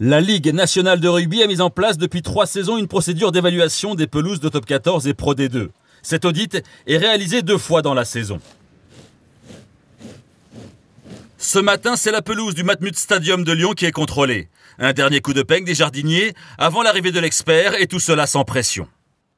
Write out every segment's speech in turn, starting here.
La Ligue nationale de rugby a mis en place depuis 3 saisons une procédure d'évaluation des pelouses de Top 14 et Pro D2. Cet audit est réalisé 2 fois dans la saison. Ce matin, c'est la pelouse du Matmut Stadium de Lyon qui est contrôlée. Un dernier coup de peigne des jardiniers avant l'arrivée de l'expert et tout cela sans pression.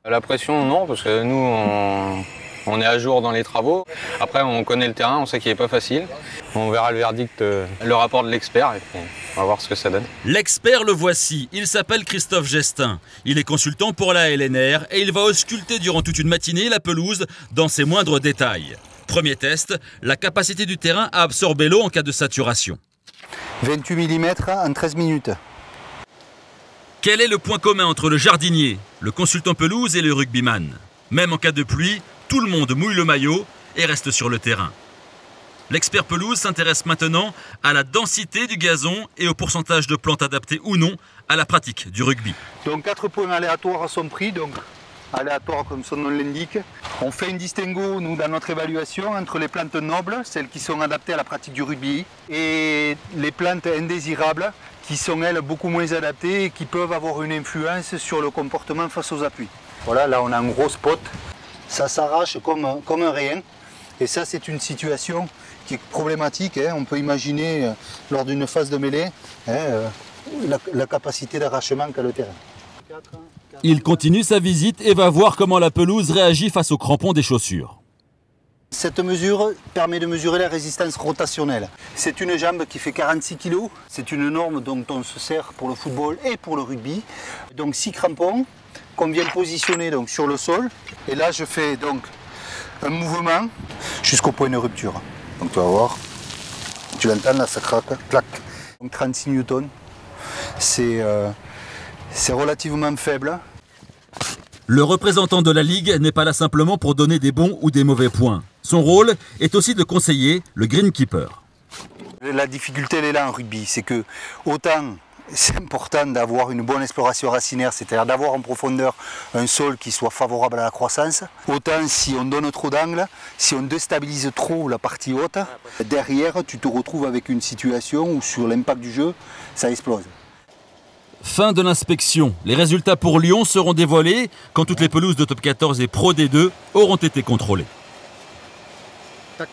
La pression, non, parce que nous, on est à jour dans les travaux. Après, on connaît le terrain, on sait qu'il n'est pas facile. On verra le verdict, le rapport de l'expert, et puis on va voir ce que ça donne. L'expert, le voici. Il s'appelle Christophe Gestin. Il est consultant pour la LNR et il va ausculter durant toute une matinée la pelouse dans ses moindres détails. Premier test, la capacité du terrain à absorber l'eau en cas de saturation. 28 mm en 13 minutes. Quel est le point commun entre le jardinier, le consultant pelouse et le rugbyman? Même en cas de pluie, tout le monde mouille le maillot et reste sur le terrain. L'expert pelouse s'intéresse maintenant à la densité du gazon et au pourcentage de plantes adaptées ou non à la pratique du rugby. Donc 4 points aléatoires sont pris, donc aléatoires comme son nom l'indique. On fait une distinguo, nous, dans notre évaluation, entre les plantes nobles, celles qui sont adaptées à la pratique du rugby, et les plantes indésirables, qui sont elles beaucoup moins adaptées et qui peuvent avoir une influence sur le comportement face aux appuis. Voilà, là on a un gros spot, ça s'arrache comme un rien, et ça c'est une situation qui est problématique, hein. On peut imaginer lors d'une phase de mêlée la capacité d'arrachement qu'a le terrain. Il continue sa visite et va voir comment la pelouse réagit face aux crampons des chaussures. Cette mesure permet de mesurer la résistance rotationnelle. C'est une jambe qui fait 46 kg. C'est une norme dont on se sert pour le football et pour le rugby. Donc 6 crampons qu'on vient positionner donc sur le sol. Et là je fais donc un mouvement jusqu'au point de rupture. Donc tu vas voir, tu l'entends là, ça craque, clac. Donc 36 newtons, c'est relativement faible. Le représentant de la Ligue n'est pas là simplement pour donner des bons ou des mauvais points. Son rôle est aussi de conseiller le greenkeeper. La difficulté elle est là en rugby, c'est que autant c'est important d'avoir une bonne exploration racinaire, c'est-à-dire d'avoir en profondeur un sol qui soit favorable à la croissance, autant si on donne trop d'angle, si on déstabilise trop la partie haute, derrière tu te retrouves avec une situation où sur l'impact du jeu, ça explose. Fin de l'inspection. Les résultats pour Lyon seront dévoilés quand toutes les pelouses de Top 14 et Pro D2 auront été contrôlées. Tac.